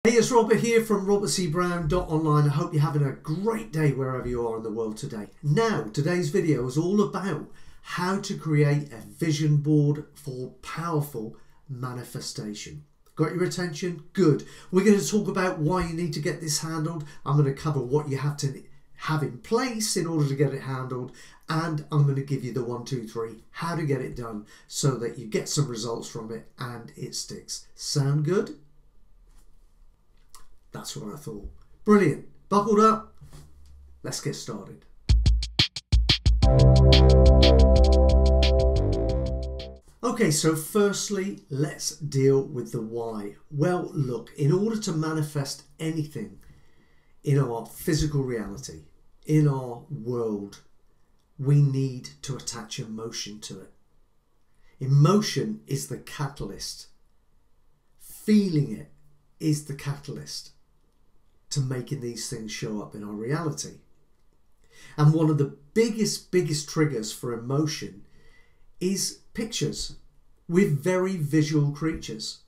Hey, it's Robert here from robertcbrown.online. I hope you're having a great day wherever you are in the world today. Now, today's video is all about how to create a vision board for powerful manifestation. Got your attention? Good. We're going to talk about why you need to get this handled. I'm going to cover what you have to have in place in order to get it handled. And I'm going to give you the 1, 2, 3, how to get it done so that you get some results from it and it sticks. Sound good? That's what I thought. Brilliant. Buckled up? Let's get started. Okay, so firstly, let's deal with the why. Well, look, in order to manifest anything in our physical reality, in our world, we need to attach emotion to it. Emotion is the catalyst. Feeling it is the catalyst to making these things show up in our reality. And one of the biggest triggers for emotion is pictures. We're very visual creatures.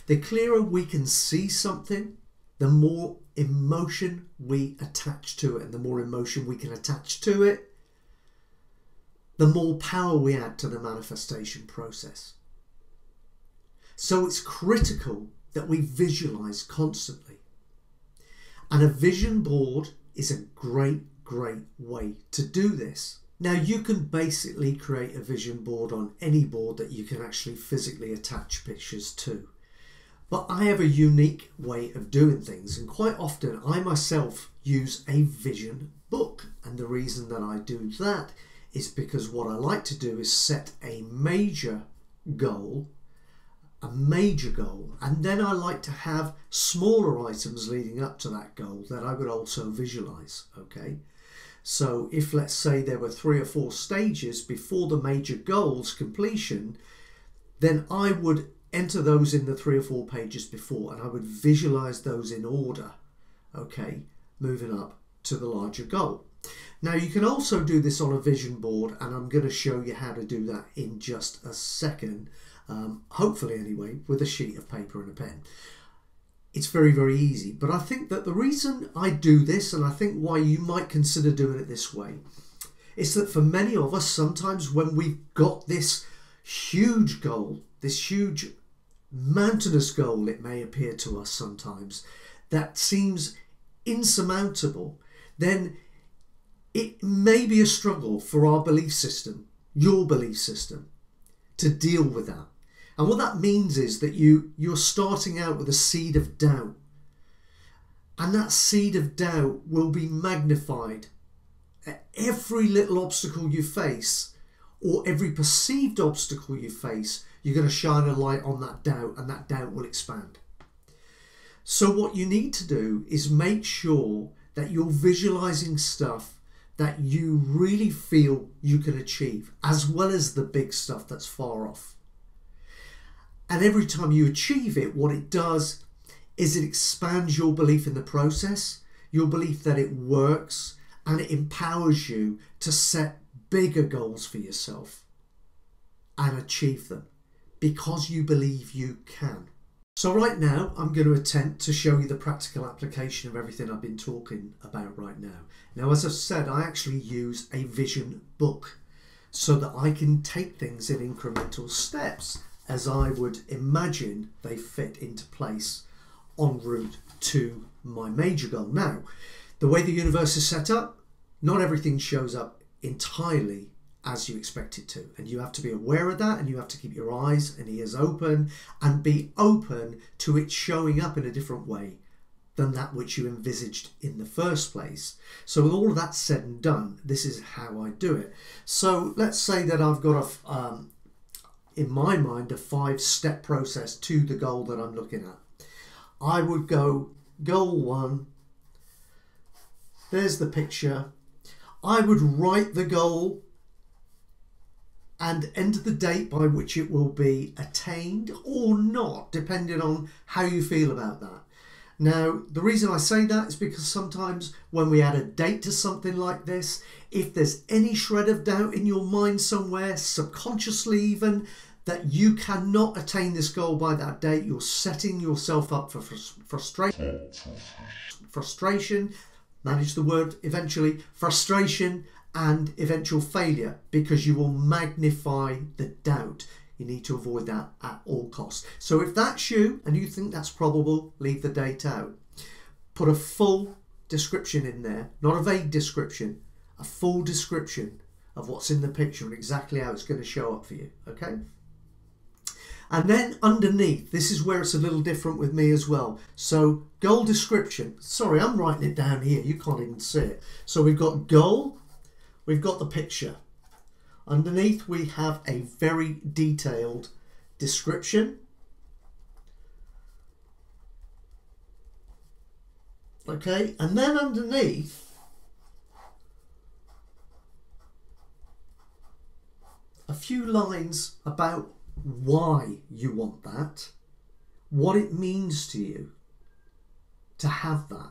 The clearer we can see something, the more emotion we attach to it. And the more emotion we can attach to it, the more power we add to the manifestation process. So it's critical that we visualize constantly. And a vision board is a great way to do this. Now, you can basically create a vision board on any board that you can actually physically attach pictures to. But I have a unique way of doing things, and quite often I myself use a vision book. And the reason that I do that is because what I like to do is set a major goal, and then I like to have smaller items leading up to that goal that I would also visualize. Okay, so if, let's say, there were 3 or 4 stages before the major goal's completion, then I would enter those in the 3 or 4 pages before, and I would visualize those in order, okay, moving up to the larger goal. Now, you can also do this on a vision board, and I'm going to show you how to do that in just a second. Hopefully anyway, with a sheet of paper and a pen. It's very easy, but I think that the reason I do this, and I think why you might consider doing it this way, is that for many of us, sometimes when we've got this huge goal, this huge mountainous goal, it may appear to us sometimes, that seems insurmountable, then it may be a struggle for our belief system, your belief system, to deal with that. And what that means is that you're starting out with a seed of doubt. And that seed of doubt will be magnified at every little obstacle you face, or every perceived obstacle you face. You're going to shine a light on that doubt, and that doubt will expand. So what you need to do is make sure that you're visualizing stuff that you really feel you can achieve, as well as the big stuff that's far off. And every time you achieve it, what it does is it expands your belief in the process, your belief that it works, and it empowers you to set bigger goals for yourself and achieve them because you believe you can. So right now, I'm going to attempt to show you the practical application of everything I've been talking about right now. Now, as I've said, I actually use a vision book so that I can take things in incremental steps as I would imagine they fit into place en route to my major goal. Now, the way the universe is set up, not everything shows up entirely as you expect it to, and you have to be aware of that, and you have to keep your eyes and ears open and be open to it showing up in a different way than that which you envisaged in the first place. So with all of that said and done, this is how I do it. So let's say that I've got in my mind, a 5-step process to the goal that I'm looking at. I would go goal 1, there's the picture. I would write the goal and enter the date by which it will be attained or not, depending on how you feel about that. Now, the reason I say that is because sometimes when we add a date to something like this, if there's any shred of doubt in your mind somewhere, subconsciously even, that you cannot attain this goal by that date, you're setting yourself up for frustration, manage the word eventually, frustration and eventual failure, because you will magnify the doubt. You need to avoid that at all costs. So if that's you and you think that's probable, leave the date out. Put a full description in there, not a vague description, a full description of what's in the picture and exactly how it's going to show up for you, okay? And then underneath, this is where it's a little different with me as well. So goal description, sorry, I'm writing it down here, you can't even see it. So we've got goal, we've got the picture. Underneath we have a very detailed description. Okay, and then underneath a few lines about why you want that, what it means to you to have that.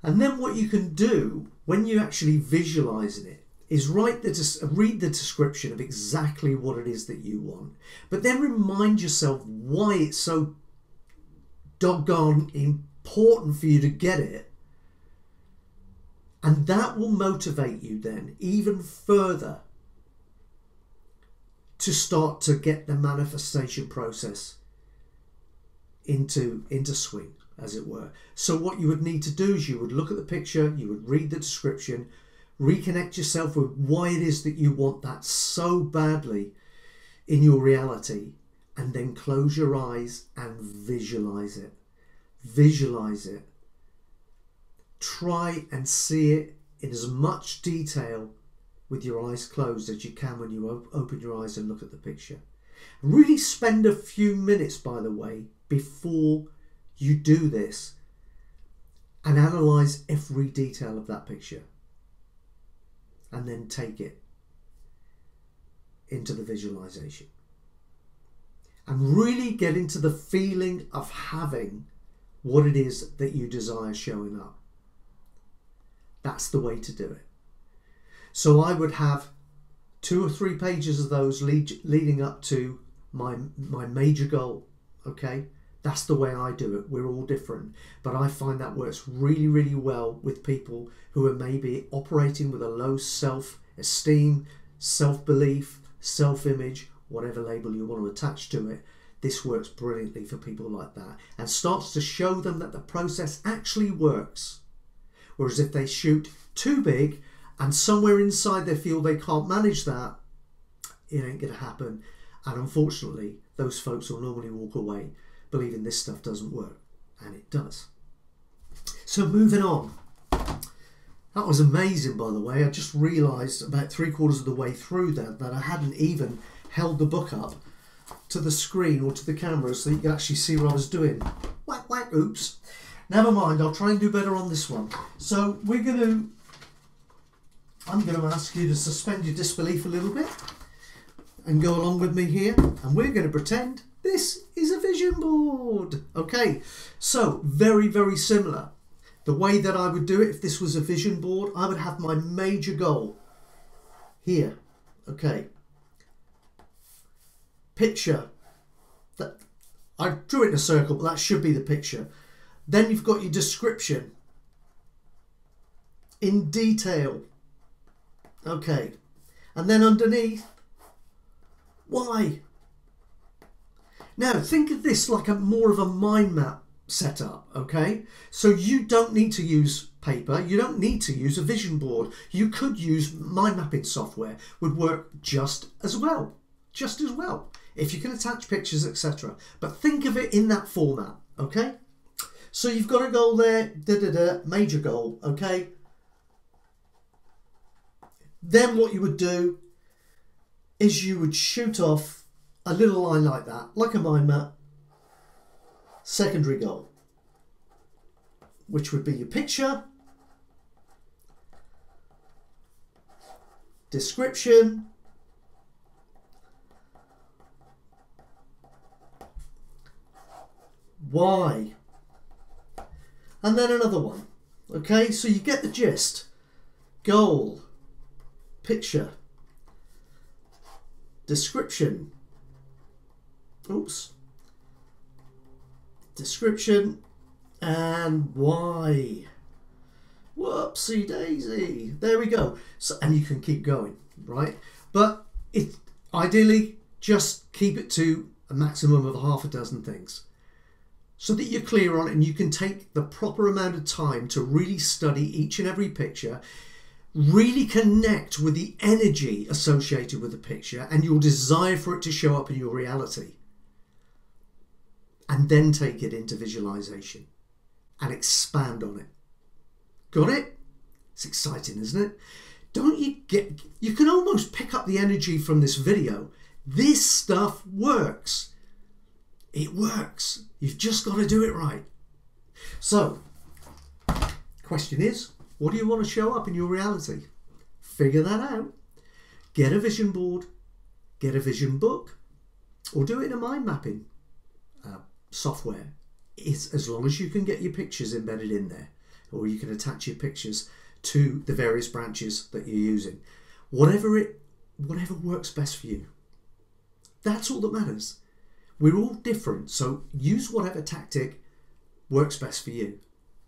And then what you can do when you're actually visualizing it is read the description of exactly what it is that you want, but then remind yourself why it's so doggone important for you to get it. And that will motivate you then even further to start to get the manifestation process into swing, as it were. So what you would need to do is you would look at the picture, you would read the description, reconnect yourself with why it is that you want that so badly in your reality, and then close your eyes and visualize it. Visualize it. Try and see it in as much detail with your eyes closed as you can when you open your eyes and look at the picture. Really spend a few minutes, by the way, before you do this and analyze every detail of that picture, and then take it into the visualization and really get into the feeling of having what it is that you desire showing up. That's the way to do it. So I would have 2 or 3 pages of those leading up to my major goal, okay? That's the way I do it. We're all different, but I find that works really, really well with people who are maybe operating with a low self-esteem, self-belief, self-image, whatever label you want to attach to it. This works brilliantly for people like that and starts to show them that the process actually works. Whereas if they shoot too big and somewhere inside they feel they can't manage that, it ain't going to happen. And unfortunately, those folks will normally walk away believing this stuff doesn't work. And it does. So moving on. That was amazing, by the way. I just realised about 3/4 of the way through that I hadn't even held the book up to the screen or to the camera so you could actually see what I was doing. Whack, whack, oops. Never mind, I'll try and do better on this one. So I'm going to ask you to suspend your disbelief a little bit and go along with me here, and we're going to pretend this is a vision board. Okay, so very, very similar. The way that I would do it if this was a vision board, I would have my major goal here. Okay. Picture. That I drew it in a circle, but that should be the picture. Then you've got your description in detail. Okay. And then underneath, why? Now think of this like more of a mind map setup, okay? So you don't need to use paper, you don't need to use a vision board. You could use mind mapping software, would work just as well, if you can attach pictures, etc. But think of it in that format, okay? So you've got a goal there, major goal, okay? Then what you would do is you would shoot off a little line like that, like a mind map. Secondary goal, which would be your picture, description, why, and then another one. Okay, so you get the gist. Goal, picture, description, oops, description, and why. Whoopsie daisy. There we go. So, and you can keep going, right? But ideally, just keep it to a maximum of half a dozen things so that you're clear on it and you can take the proper amount of time to really study each and every picture, really connect with the energy associated with the picture and your desire for it to show up in your reality. And then take it into visualization and expand on it. Got it? It's exciting, isn't it? You can almost pick up the energy from this video. This stuff works. It works. You've just got to do it right. So, question is, what do you want to show up in your reality? Figure that out. Get a vision board, get a vision book, or do it in a mind mapping software. It's as long as you can get your pictures embedded in there, or you can attach your pictures to the various branches that you're using. Whatever works best for you. That's all that matters. We're all different, so use whatever tactic works best for you.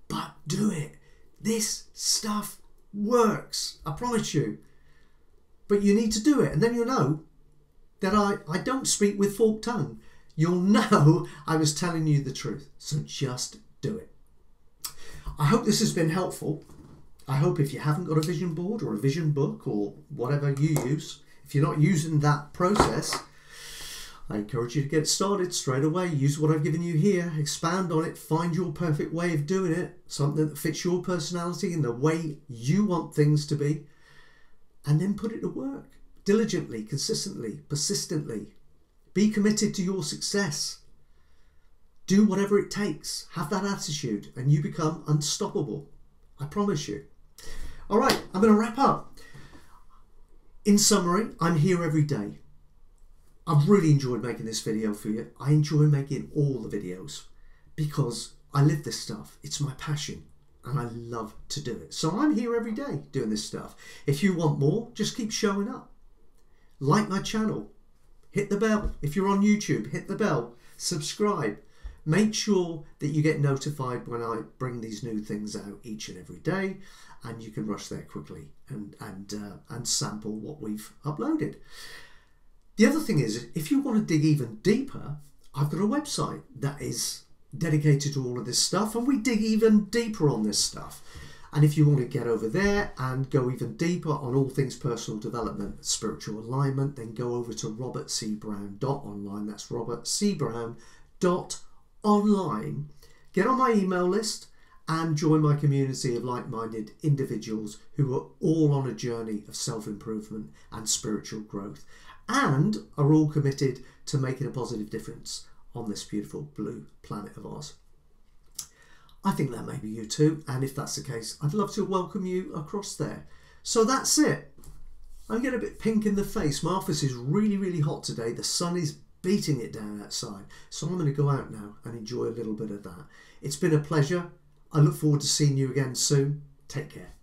But do it. This stuff works, I promise you. But you need to do it, and then you'll know that I don't speak with forked tongue. You'll know I was telling you the truth. So just do it. I hope this has been helpful. I hope if you haven't got a vision board or a vision book or whatever you use, if you're not using that process, I encourage you to get started straight away. Use what I've given you here, expand on it, find your perfect way of doing it, something that fits your personality and the way you want things to be, and then put it to work diligently, consistently, persistently. Be committed to your success. Do whatever it takes. Have that attitude and you become unstoppable. I promise you. All right, I'm going to wrap up. In summary, I'm here every day. I've really enjoyed making this video for you. I enjoy making all the videos because I live this stuff. It's my passion and I love to do it. So I'm here every day doing this stuff. If you want more, just keep showing up. Like my channel. Hit the bell. If you're on YouTube, hit the bell. Subscribe. Make sure that you get notified when I bring these new things out each and every day, and you can rush there quickly and sample what we've uploaded. The other thing is, if you want to dig even deeper, I've got a website that is dedicated to all of this stuff, and we dig even deeper on this stuff. And if you want to get over there and go even deeper on all things personal development, spiritual alignment, then go over to robertcbrown.online. That's robertcbrown.online. Get on my email list and join my community of like-minded individuals who are all on a journey of self-improvement and spiritual growth and are all committed to making a positive difference on this beautiful blue planet of ours. I think that may be you too, and if that's the case, I'd love to welcome you across there. So that's it. I'm getting a bit pink in the face. My office is really, really hot today. The sun is beating it down outside. So I'm going to go out now and enjoy a little bit of that. It's been a pleasure. I look forward to seeing you again soon. Take care.